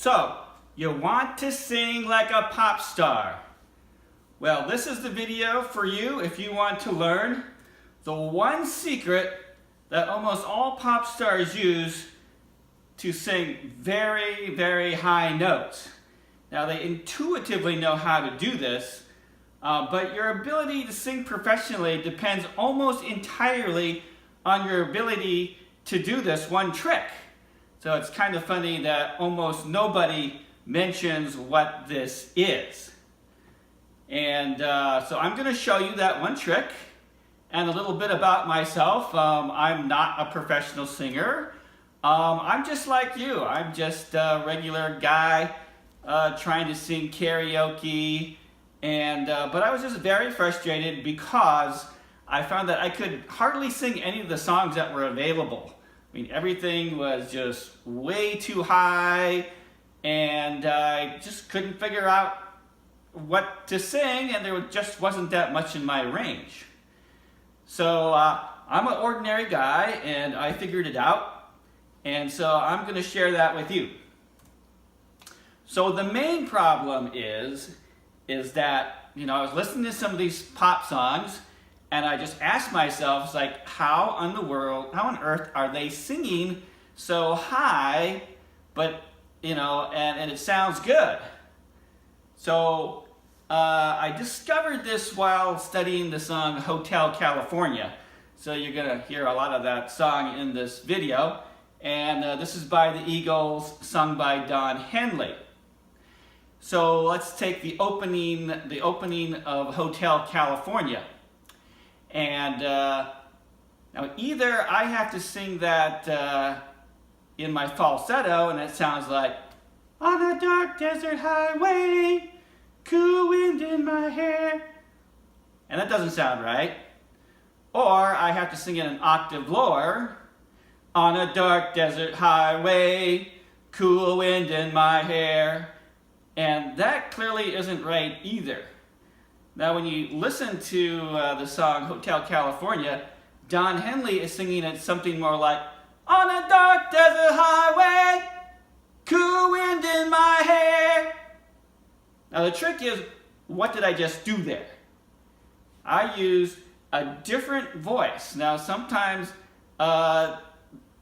So, you want to sing like a pop star. Well, this is the video for you if you want to learn the one secret that almost all pop stars use to sing very, very high notes. Now, they intuitively know how to do this, but your ability to sing professionally depends almost entirely on your ability to do this one trick. So it's kind of funny that almost nobody mentions what this is. And so I'm going to show you that one trick and a little bit about myself. I'm not a professional singer. I'm just like you. I'm just a regular guy trying to sing karaoke. But I was just very frustrated because I found that I could hardly sing any of the songs that were available. I mean, everything was just way too high, and I just couldn't figure out what to sing, and there just wasn't that much in my range. So I'm an ordinary guy, and I figured it out, and so I'm going to share that with you. So the main problem is that, you know, I was listening to some of these pop songs, and I just asked myself, it's like, how on earth are they singing so high, but, you know, and it sounds good? So I discovered this while studying the song Hotel California. So you're going to hear a lot of that song in this video. And this is by the Eagles, sung by Don Henley. So let's take the opening of Hotel California. And now either I have to sing that in my falsetto, and it sounds like, on a dark desert highway, cool wind in my hair, and that doesn't sound right. Or I have to sing it an octave lower, on a dark desert highway, cool wind in my hair, and that clearly isn't right either. Now, when you listen to the song Hotel California, Don Henley is singing it something more like, on a dark desert highway, cool wind in my hair. Now, the trick is, what did I just do there? I used a different voice. Now, sometimes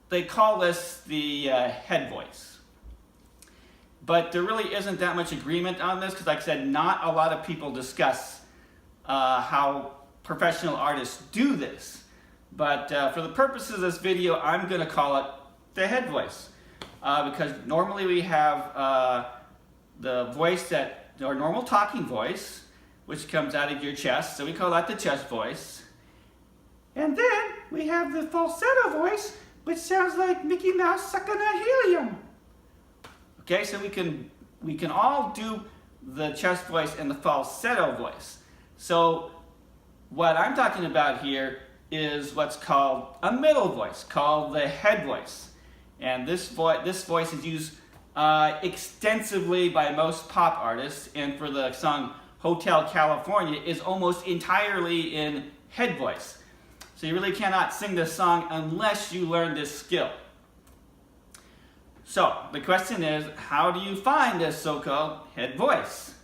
they call this the head voice. But there really isn't that much agreement on this because, like I said, not a lot of people discuss how professional artists do this. But for the purposes of this video, I'm going to call it the head voice. Because normally we have the voice or normal talking voice, which comes out of your chest. So we call that the chest voice. And then we have the falsetto voice, which sounds like Mickey Mouse sucking on helium. Okay, so we can all do the chest voice and the falsetto voice. So what I'm talking about here is what's called a middle voice, called the head voice. And this voice is used extensively by most pop artists, and for the song Hotel California is almost entirely in head voice. So you really cannot sing this song unless you learn this skill. So the question is, how do you find this so-called head voice?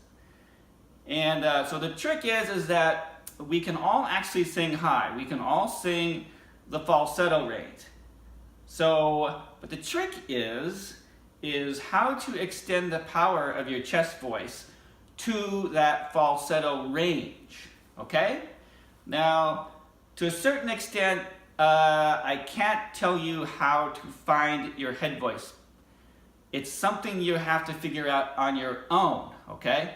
And so the trick is that we can all actually sing high. We can all sing the falsetto range. So, but the trick is how to extend the power of your chest voice to that falsetto range, okay? Now, to a certain extent, I can't tell you how to find your head voice. It's something you have to figure out on your own, okay?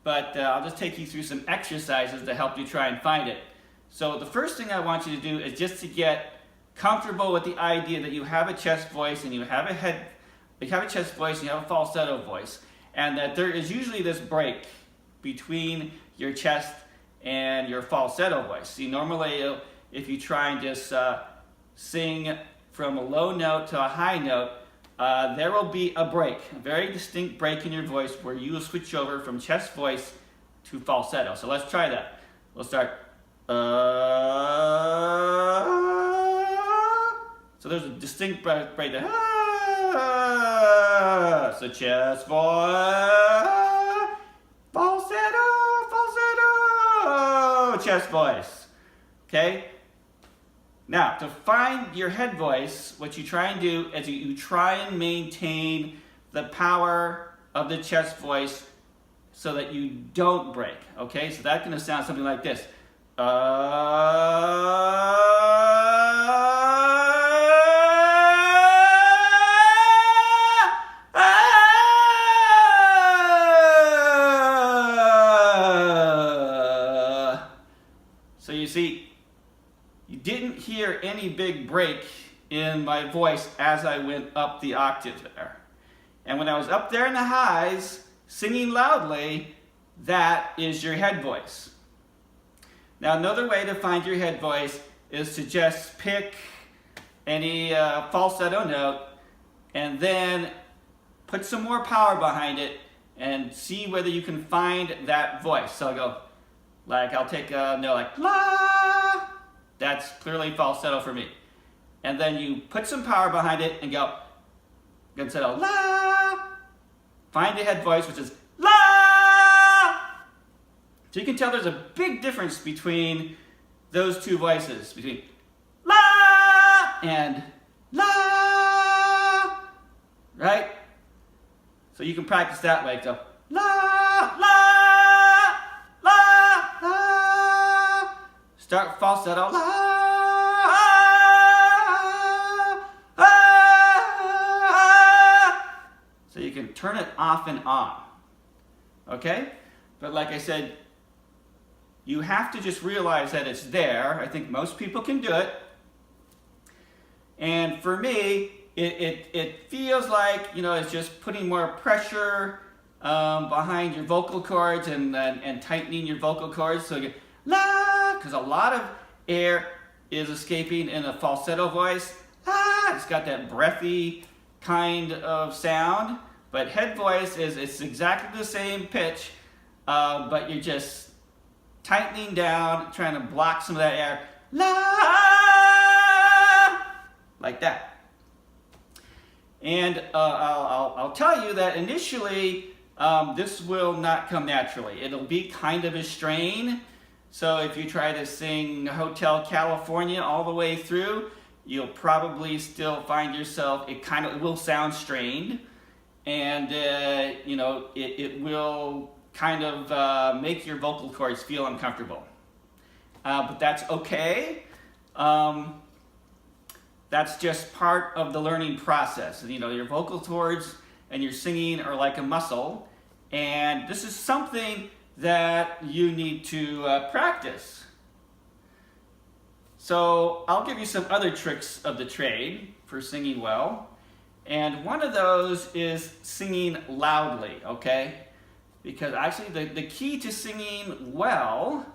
But I'll just take you through some exercises to help you try and find it. So the first thing I want you to do is just to get comfortable with the idea that you have a chest voice and you have a chest voice and you have a falsetto voice, and that there is usually this break between your chest and your falsetto voice. See, normally if you try and just sing from a low note to a high note, there will be a break, a very distinct break in your voice where you will switch over from chest voice to falsetto. So let's try that. We'll start. So there's a distinct break there. It's the chest voice. Falsetto, falsetto, chest voice. Okay? Now, to find your head voice, what you try and do is you try and maintain the power of the chest voice so that you don't break. Okay? So that's going to sound something like this. So you see, you didn't hear any big break in my voice as I went up the octave there. And when I was up there in the highs, singing loudly, that is your head voice. Now another way to find your head voice is to just pick any falsetto note and then put some more power behind it and see whether you can find that voice. So I'll go, like I'll take a note like la, that's clearly falsetto for me. And then you put some power behind it and go, instead of la, find the head voice which is la. So you can tell there's a big difference between those two voices, between la and la, right? So you can practice that way. So la, la, la, la. Start falsetto, la, so you can turn it off and on, okay? But like I said, you have to just realize that it's there. I think most people can do it. And for me, it feels like, you know, it's just putting more pressure behind your vocal cords and tightening your vocal cords. So you la, because a lot of air is escaping in a falsetto voice. Ah, it's got that breathy kind of sound. But head voice it's exactly the same pitch, but you're just tightening down, trying to block some of that air. La, like that. And I'll tell you that initially this will not come naturally. It'll be kind of a strain. So if you try to sing Hotel California all the way through, you'll probably still find yourself, it will sound strained. And you know, it will kind of make your vocal cords feel uncomfortable. But that's okay. That's just part of the learning process. You know, your vocal cords and your singing are like a muscle, and this is something that you need to practice. So I'll give you some other tricks of the trade for singing well, and one of those is singing loudly, okay? Because actually the key to singing well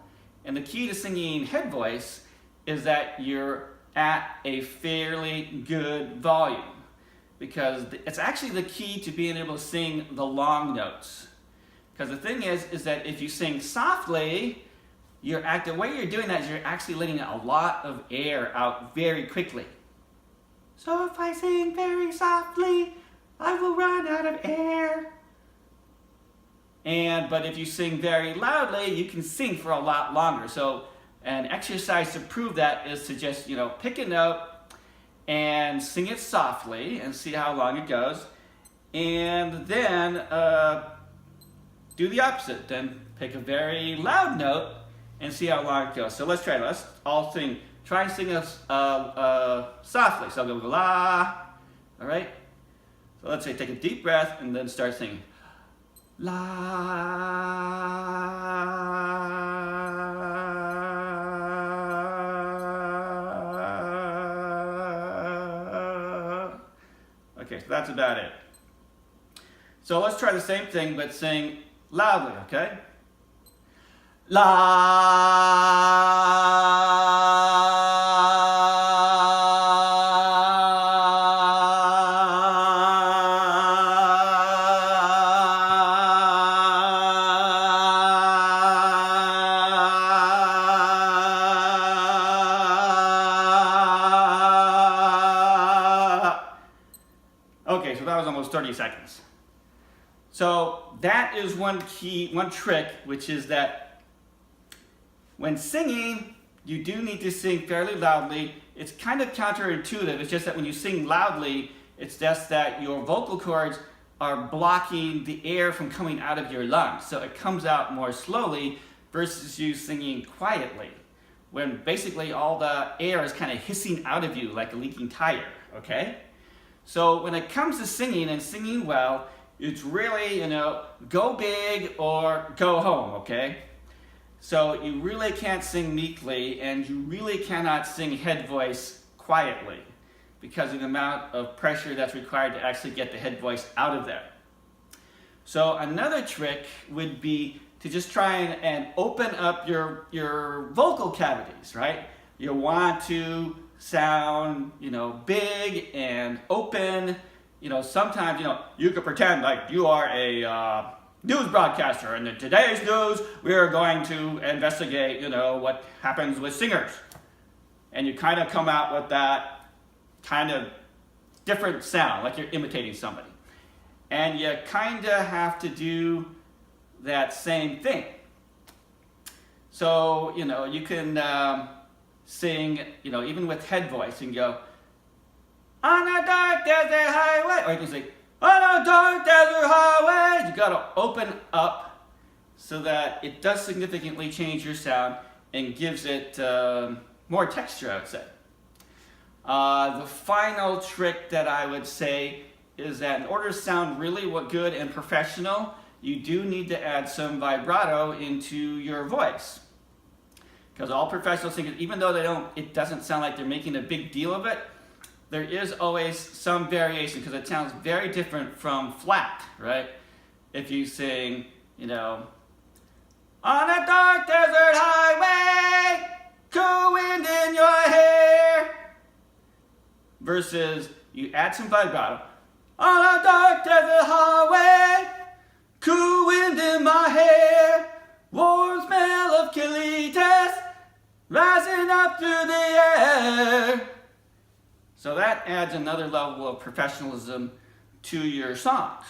and the key to singing head voice is that you're at a fairly good volume, because it's actually the key to being able to sing the long notes. Because the thing is that if you sing softly, the way you're doing that is you're actually letting a lot of air out very quickly. So if I sing very softly, I will run out of air. But if you sing very loudly, you can sing for a lot longer. So an exercise to prove that is to just, you know, pick a note and sing it softly and see how long it goes. And then do the opposite. Then pick a very loud note and see how long it goes. So let's try it. Let's all sing. Try and sing it softly. So I'll go la. All right? So let's say take a deep breath and then start singing. La. Okay, so that's about it. So let's try the same thing, but sing loudly, okay? La. Okay, so that was almost 30 seconds. So that is one trick, which is that when singing, you do need to sing fairly loudly. It's kind of counterintuitive. It's just that when you sing loudly, it's just that your vocal cords are blocking the air from coming out of your lungs. So it comes out more slowly versus you singing quietly, when basically all the air is kind of hissing out of you like a leaking tire, okay? So when it comes to singing and singing well, it's really, go big or go home, okay? So you really can't sing meekly, and you really cannot sing head voice quietly because of the amount of pressure that's required to actually get the head voice out of there. So another trick would be to just try and open up your vocal cavities, right? You want to sound, big and open. Sometimes, you could pretend like you are a news broadcaster, and in today's news, we are going to investigate, what happens with singers. And you kind of come out with that kind of different sound, like you're imitating somebody. And you kind of have to do that same thing. So, you can sing, even with head voice, and go, on a dark desert highway, or you can say, on a dark desert highway. You gotta open up so that it does significantly change your sound and gives it more texture, I would say. The final trick that I would say is that in order to sound really good and professional, you do need to add some vibrato into your voice. Because all professional singers, even though it doesn't sound like they're making a big deal of it, there is always some variation because it sounds very different from flat, right? If you sing, on a dark desert highway, cool wind in your hair, versus you add some vibrato, on a dark desert highway, cool wind in my hair, warm smell of Kilitas rising up through the air. So that adds another level of professionalism to your songs.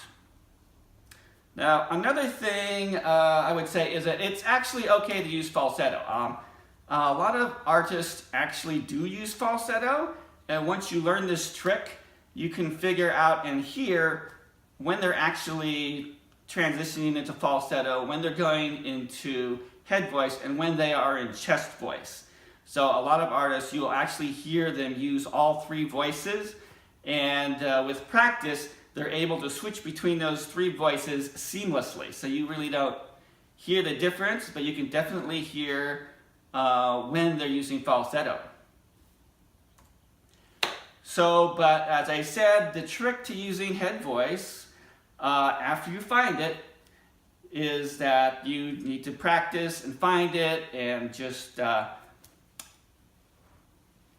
Now, another thing I would say is that it's actually okay to use falsetto. A lot of artists actually do use falsetto, and once you learn this trick, you can figure out and hear when they're actually transitioning into falsetto, when they're going into head voice, and when they are in chest voice. So a lot of artists, you'll actually hear them use all three voices, and with practice, they're able to switch between those three voices seamlessly. So you really don't hear the difference, but you can definitely hear when they're using falsetto. So, but as I said, the trick to using head voice, after you find it, is that you need to practice and find it and just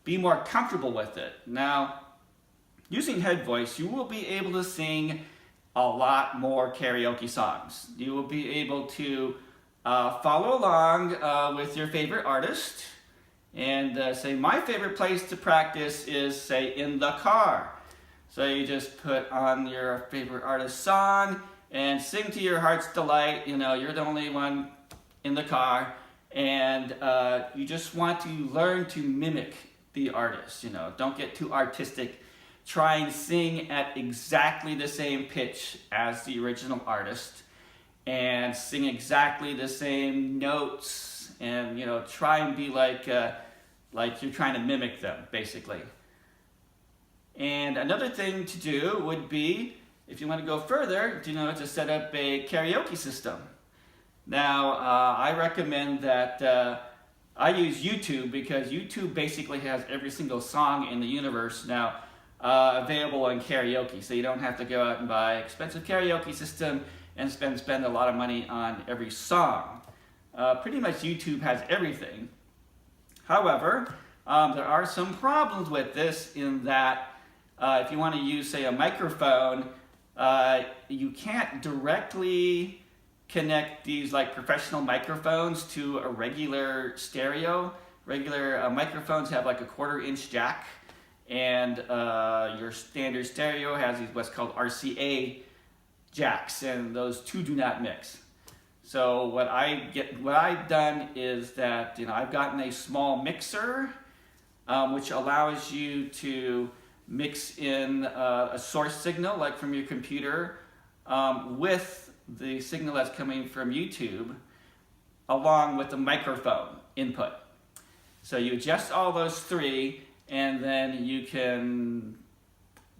be more comfortable with it. Now, using head voice, you will be able to sing a lot more karaoke songs. You will be able to follow along with your favorite artist and say, my favorite place to practice is, say, in the car. So you just put on your favorite artist's song and sing to your heart's delight. You're the only one in the car, and you just want to learn to mimic the artist. Don't get too artistic. Try and sing at exactly the same pitch as the original artist, and sing exactly the same notes, and try and be like you're trying to mimic them, basically. And another thing to do would be, if you want to go further, to set up a karaoke system. Now, I recommend that I use YouTube, because YouTube basically has every single song in the universe now available in karaoke. So you don't have to go out and buy an expensive karaoke system and spend a lot of money on every song. Pretty much YouTube has everything. However, there are some problems with this in that if you want to use, say, a microphone, you can't directly connect these like professional microphones to a regular stereo. Regular microphones have like a 1/4-inch jack, and your standard stereo has these what's called RCA jacks, and those two do not mix. So what I've done is that I've gotten a small mixer, which allows you to mix in a source signal like from your computer with the signal that's coming from YouTube, along with the microphone input. So you adjust all those three, and then you can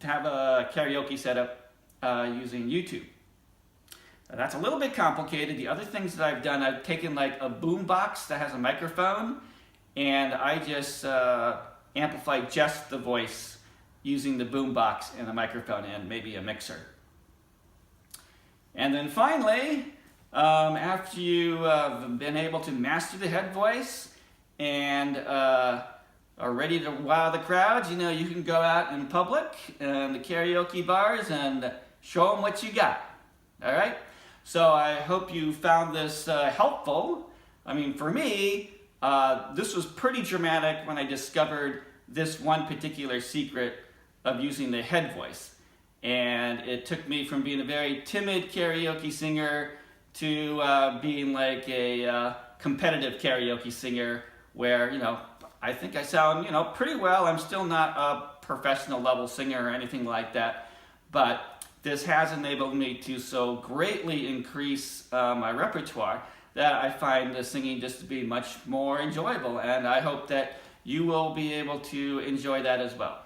have a karaoke setup using YouTube. Now, that's a little bit complicated. The other things that I've done, I've taken like a boom box that has a microphone, and I just amplify just the voice using the boom box and a microphone and maybe a mixer. And then finally, after you've been able to master the head voice and are ready to wow the crowds, you can go out in public in the karaoke bars and show them what you got. All right? So I hope you found this helpful. I mean, for me, this was pretty dramatic when I discovered this one particular secret of using the head voice. And it took me from being a very timid karaoke singer to being like a competitive karaoke singer where, I think I sound, pretty well. I'm still not a professional level singer or anything like that, but this has enabled me to so greatly increase my repertoire that I find the singing just to be much more enjoyable, and I hope that you will be able to enjoy that as well.